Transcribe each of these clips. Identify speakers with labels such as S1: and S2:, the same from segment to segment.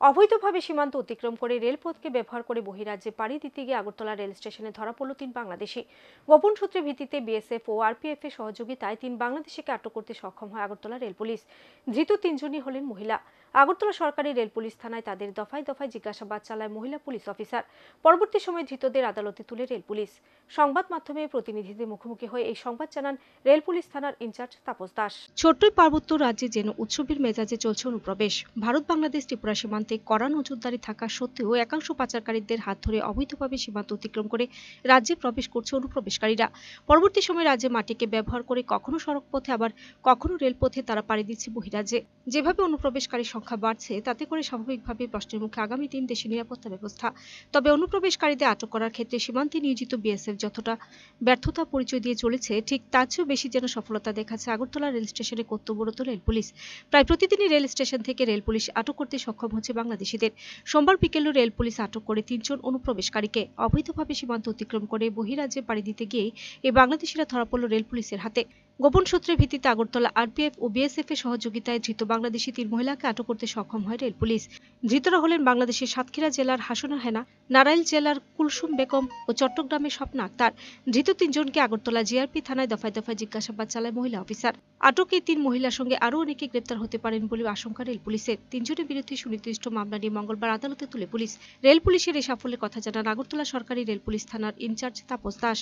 S1: অবৈধভাবে সীমান্ত অতিক্রম করে রেলপথকে ব্যবহার করে বহিরাজ্যে পাড়ি দিতে গিয়ে আগরতলা রেল স্টেশনে ধরা পড়ল 3 বাংলাদেশি। গোপন সূত্রের ভিত্তিতে বিএসএফ ও আরপিএফ এর সহযোগিতায় 3 বাংলাদেশিকে আটক করতে সক্ষম হয় আগরতলা রেল পুলিশ। ধৃত 3 জনই হলেন মহিলা। আগরতলা সরকারি রেল পুলিশ থানায় তাদের দফায় দফায় জিজ্ঞাসাবাদ চালায় মহিলা পুলিশ অফিসার। পরবর্তী সময়ে ধৃতদের আদালতে তুলে রেল পুলিশ। সংবাদ মাধ্যমে প্রতিনিধিদের মুখোমুখি হয়ে এই সংবাদ জানান রেল পুলিশ থানার ইনচার্জ তাপস দাস। ছোট্ট পার্বত্য রাজ্যে যেন উৎসবের মেজাজে চলছে অনুপ্রবেশ। ভারত বাংলাদেশ ত্রিপুরা সীমান্তে কড়া নজরদারি থাকা সত্ত্বেও একাংশ পাচারকারীদের হাত ধরে অবৈধভাবে সীমান্ত অতিক্রম করে রাজ্যে প্রবেশ করছে অনুপ্রবেশকারীরা। পরবর্তী সময়ে রাজ্যে মাটিকে ব্যবহার করে কখনো সড়ক পথে আবার কখনো রেলপথে তারা পাড়ি দিচ্ছে বহিরাজ্যে। যেভাবে অনুপ্রবেশকারীর সংখ্যা বাড়ছে তাতে করে স্বাভাবিকভাবে প্রশ্নের মুখে আগামী দিন দেশের নিরাপত্তা ব্যবস্থা। তবে অনুপ্রবেশকারীদের আটক করার ক্ষেত্রে সীমান্তে নিয়োজিত বিএসএফ যতটা ব্যর্থতা পরিচয় দিয়ে চলেছে, ঠিক তার চেয়েও বেশি যেন সফলতা দেখাচ্ছে আগরতলা রেল স্টেশনে কর্তব্যরত রেল পুলিশ। প্রায় প্রতিদিনই রেল স্টেশন থেকে রেল পুলিশ আটক করতে সক্ষম হচ্ছে বাংলাদেশিদের। সোমবার বিকেলে রেল পুলিশ আটক করে 3 জন অনুপ্রবেশকারীকে। অবৈধভাবে সীমান্ত অতিক্রম করে বহিরাজ্যে পাড়ি দিতে গিয়ে এই বাংলাদেশিরা ধরা পড়ল রেল পুলিশের হাতে। গোপন সূত্রের ভিত্তিতে আগরতলা আরপিএফ ও বিএসএফ এর সহযোগিতায় ধৃত বাংলাদেশি 3 মহিলাকে আটক করতে সক্ষম হয় রেল পুলিশ। ধৃতরা হলেন বাংলাদেশের সাতক্ষীরা জেলার হাসনা হেনা, নারাইল জেলার কুলসুম বেগম ও চট্টগ্রামের স্বপ্না আক্তার। ধৃত 3 জনকে আগরতলা জিআরপি থানায় দফায় দফায় জিজ্ঞাসাবাদ চালায় মহিলা অফিসার। আটক এই 3 মহিলার সঙ্গে আরও অনেকে গ্রেপ্তার হতে পারেন বলে আশঙ্কা রেল পুলিশের। 3 জনের বিরুদ্ধে সুনির্দিষ্ট মামলা নিয়ে মঙ্গলবার আদালতে তুলে পুলিশ। রেল পুলিশের এই সাফল্যের কথা জানান আগরতলা সরকারি রেল পুলিশ থানার ইনচার্জ তাপস দাস।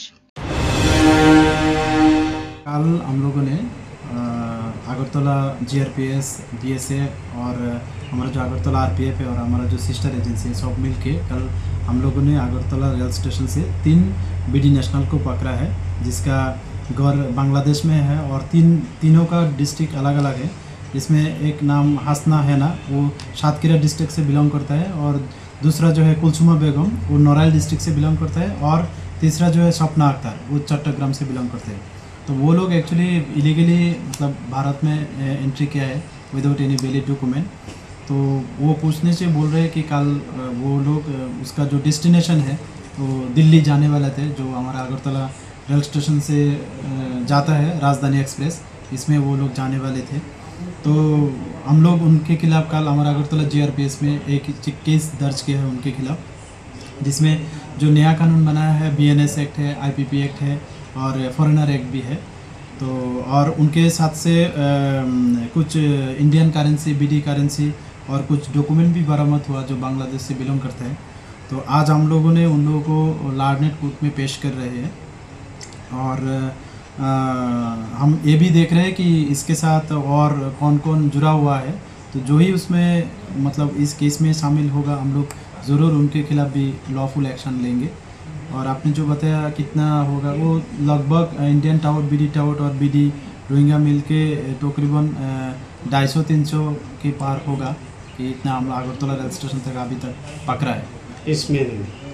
S2: कल हम लोगों ने अगरतला जीआरपीएस, बीएसएफ और हमारा जो अगरतला आरपीएफ है और हमारा जो सिस्टर एजेंसी है सब मिल के कल हम लोगों ने अगरतला रेल स्टेशन से 3 बीडी नेशनल को पकड़ा है, जिसका घर बांग्लादेश में है और तीनों का डिस्ट्रिक्ट अलग अलग है। इसमें एक नाम हसना है ना, वो सातक्षीरा डिस्ट्रिक्ट से बिलोंग करता है, और दूसरा जो है कुलसुमा बेगम वो नौराइल डिस्ट्रिक्ट से बिलोंग करता है, और तीसरा जो है स्वप्ना अख्तर वो चट्टग्राम से बिलोंग करते हैं। तो वो लोग एक्चुअली इलीगली मतलब भारत में एंट्री किया है विदाउट एनी वैलिड डॉक्यूमेंट। तो वो पूछने से बोल रहे हैं कि कल वो लोग उसका जो डेस्टिनेशन है वो दिल्ली जाने वाले थे, जो हमारा अगरतला रेल स्टेशन से जाता है राजधानी एक्सप्रेस, इसमें वो लोग जाने वाले थे। तो हम लोग उनके खिलाफ कल हमारा अगरतला जीआरपीएस में एक केस दर्ज किया है उनके खिलाफ, जिसमें जो नया कानून बनाया है बीएनएस एक्ट है, आईपीपी एक्ट है और फॉरेनर एक्ट भी है। तो और उनके साथ से कुछ इंडियन करेंसी, बीडी करेंसी और कुछ डॉक्यूमेंट भी बरामद हुआ जो बांग्लादेश से बिलोंग करते हैं। तो आज हम लोगों ने उन लोगों को लार्डनेट कोर्ट में पेश कर रहे हैं, और हम ये भी देख रहे हैं कि इसके साथ और कौन कौन जुड़ा हुआ है। तो जो ही उसमें मतलब इस केस में शामिल होगा हम लोग ज़रूर उनके खिलाफ भी लॉफुल एक्शन लेंगे। और आपने जो बताया कितना होगा, वो लगभग इंडियन टाउट, बीडी टाउट और बीडी रोहिंग्या मिल के तकरीबन 250-300 के पार होगा कि इतना हम अगरतला रेल स्टेशन तक अभी तक पकड़ा है।
S3: इसमें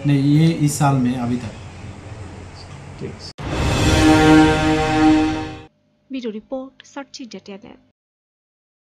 S2: नहीं, ये इस साल में अभी तक।
S1: Bureau report, search India.